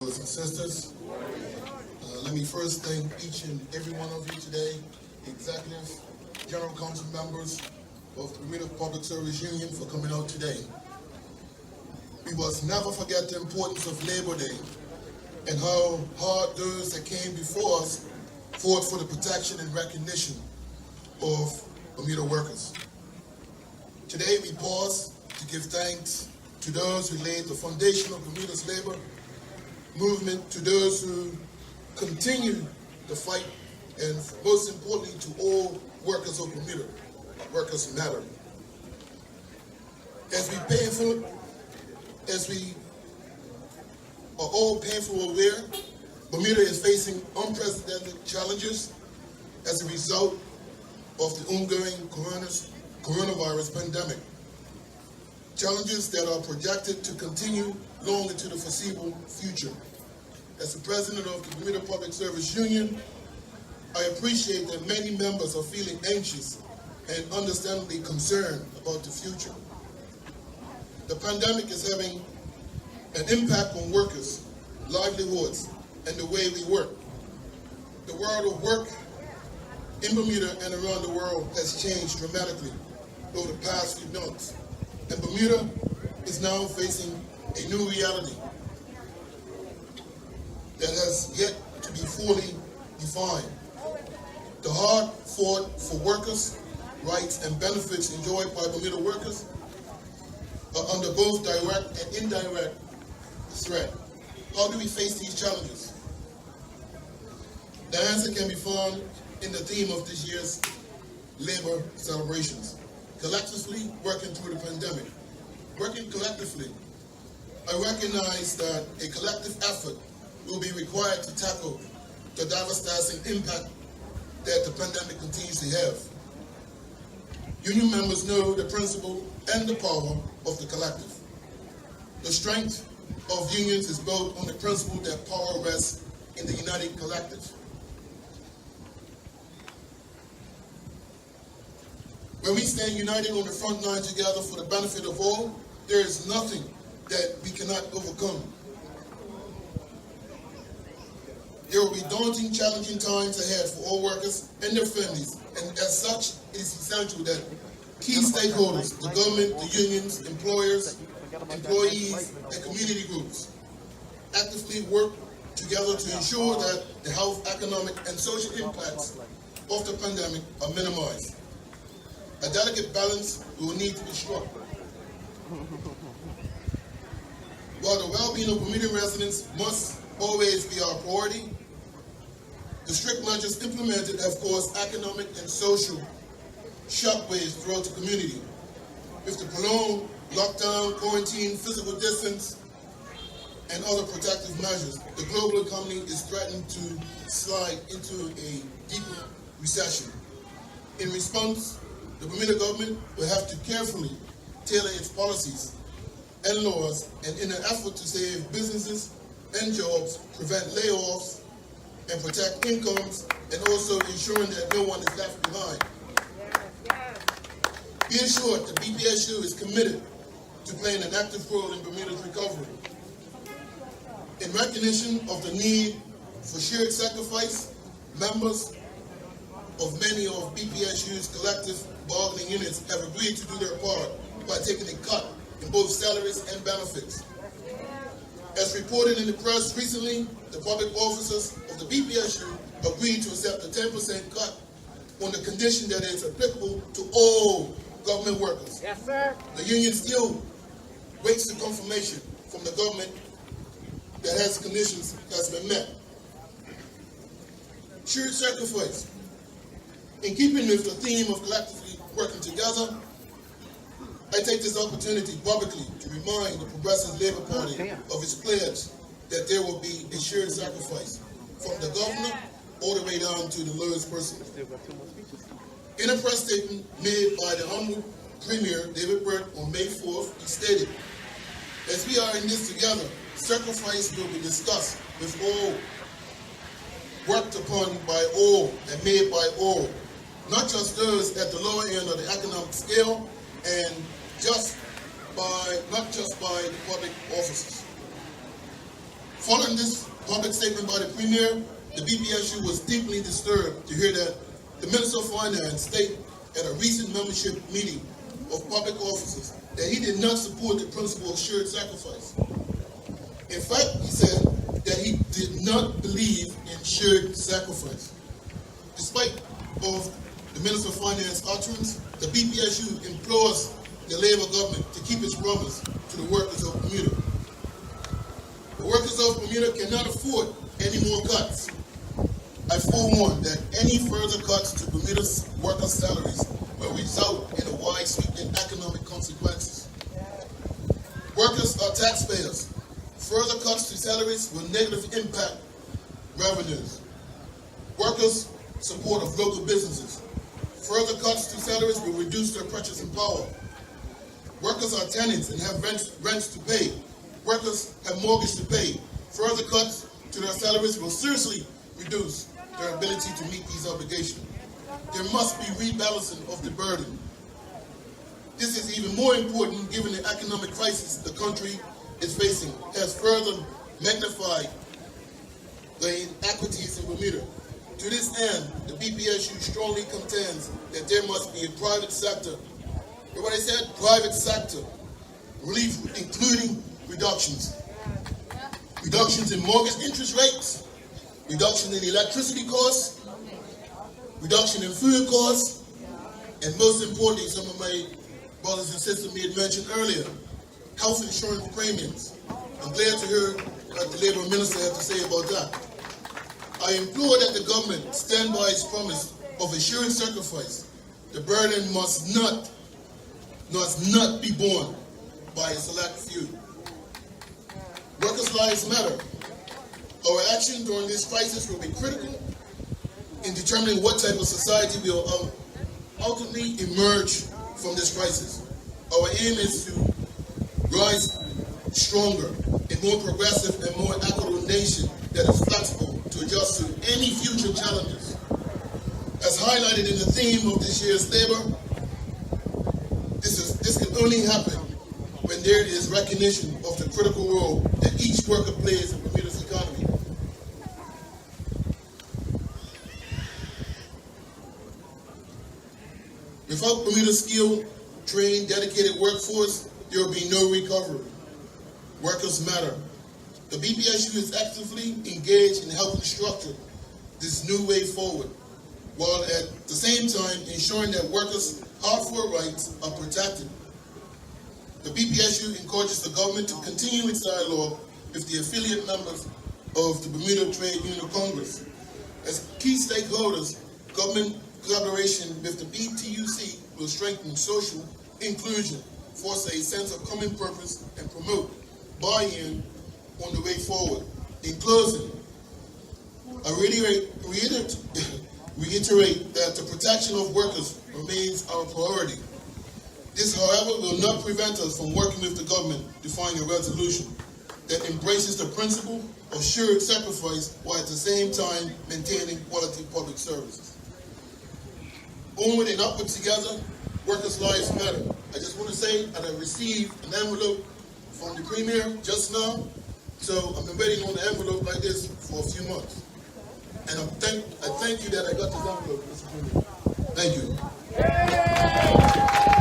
Brothers and sisters, let me first thank each and every one of you today, executive, general council members of the Bermuda Public Service Union, for coming out today. We must never forget the importance of Labor Day and how hard those that came before us fought for the protection and recognition of Bermuda workers. Today we pause to give thanks to those who laid the foundation of Bermuda's labor movement, to those who continue the fight, and most importantly to all workers of Bermuda. Workers matter. As we are all painfully aware, Bermuda is facing unprecedented challenges as a result of the ongoing coronavirus pandemic. Challenges that are projected to continue long into the foreseeable future. As the president of the Bermuda Public Service Union, I appreciate that many members are feeling anxious and understandably concerned about the future. The pandemic is having an impact on workers, livelihoods, and the way we work. The world of work in Bermuda and around the world has changed dramatically over the past few months, and Bermuda is now facing a new reality that has yet to be fully defined. The hard fought for workers' rights and benefits enjoyed by Bermuda workers are under both direct and indirect threat. How do we face these challenges? The answer can be found in the theme of this year's labor celebrations. Collectively working through the pandemic. Working collectively, I recognize that a collective effort will be required to tackle the devastating impact that the pandemic continues to have. Union members know the principle and the power of the collective. The strength of unions is built on the principle that power rests in the united collective. When we stand united on the front line together for the benefit of all, there is nothing that we cannot overcome. There will be daunting, challenging times ahead for all workers and their families, and as such, it is essential that key stakeholders, the government, the unions, employers, employees, and community groups actively work together to ensure that the health, economic, and social impacts of the pandemic are minimized. A delicate balance will need to be struck. While the well-being of Bermuda residents must always be our priority, the strict measures implemented have caused economic and social shockwaves throughout the community. With the prolonged lockdown, quarantine, physical distance, and other protective measures, the global economy is threatened to slide into a deeper recession. In response, the Bermuda government will have to carefully tailor its policies and laws, and in an effort to save businesses and jobs, prevent layoffs, and protect incomes, and also ensuring that no one is left behind. Be assured that BPSU is committed to playing an active role in Bermuda's recovery. In recognition of the need for shared sacrifice, members of many of BPSU's collective bargaining units have agreed to do their part by taking a cut in both salaries and benefits. As reported in the press recently, the public officers of the BPSU agreed to accept a 10% cut on the condition that it is applicable to all government workers. Yes, sir. The union still waits the confirmation from the government that has conditions that's been met. Shared sacrifice. In keeping with the theme of collectively working together, I take this opportunity publicly to remind the Progressive Labor Party of its pledge that there will be a shared sacrifice from the governor all the way down to the lowest person. In a press statement made by the Honorable Premier David Burt on May 4th, he stated, "As we are in this together, sacrifice will be discussed with all, worked upon by all, and made by all, not just those at the lower end of the economic scale, and not just by the public officers." Following this public statement by the Premier, the BPSU was deeply disturbed to hear that the Minister of Finance stated at a recent membership meeting of public officers that he did not support the principle of shared sacrifice. In fact, he said that he did not believe in shared sacrifice. Despite of the Minister of Finance utterance, the BPSU implores the Labour government to keep its promise to the workers of Bermuda. The workers of Bermuda cannot afford any more cuts. I forewarn that any further cuts to Bermuda's workers' salaries will result in a wide-sweeping economic consequences. Workers are taxpayers. Further cuts to salaries will negatively impact revenues. Workers' support of local businesses. Further cuts to salaries will reduce their purchasing power. Workers are tenants and have rents to pay. Workers have mortgage to pay. Further cuts to their salaries will seriously reduce their ability to meet these obligations. There must be rebalancing of the burden. This is even more important given the economic crisis the country is facing has further magnified the inequities in Bermuda. To this end, the BPSU strongly contends that there must be a private sector. Hear what I said? Private sector relief, including reductions. Reductions in mortgage interest rates, reduction in electricity costs, reduction in food costs, and most importantly, some of my brothers and sisters made mention earlier, health insurance premiums. I'm glad to hear what the Labour Minister had to say about that. I implore that the government stand by its promise of assuring sacrifice. The burden must not be borne by a select few. Workers' lives matter. Our action during this crisis will be critical in determining what type of society will ultimately emerge from this crisis. Our aim is to rise stronger, a more progressive and more equitable nation that is flexible to adjust to any future challenges. As highlighted in the theme of this year's labor, this can only happen when there is recognition of the critical role that each worker plays in Bermuda's economy. Without Bermuda's skilled, trained, dedicated workforce, there will be no recovery. Workers matter. The BPSU is actively engaged in helping structure this new way forward, while at the same time ensuring that workers' hard-fought rights are protected. The BPSU encourages the government to continue its dialogue with the affiliate members of the Bermuda Trade Union Congress. As key stakeholders, government collaboration with the BTUC will strengthen social inclusion, foster a sense of common purpose, and promote buy-in on the way forward. In closing, I reiterate that the protection of workers remains our priority. This, however, will not prevent us from working with the government to find a resolution that embraces the principle of shared sacrifice while at the same time maintaining quality public services. Onward and upward together, workers' lives matter. I just want to say that I received an envelope from the Premier just now, so I've been waiting on the envelope like this for a few months. And I thank you that I got this envelope, Mr. Premier. Thank you.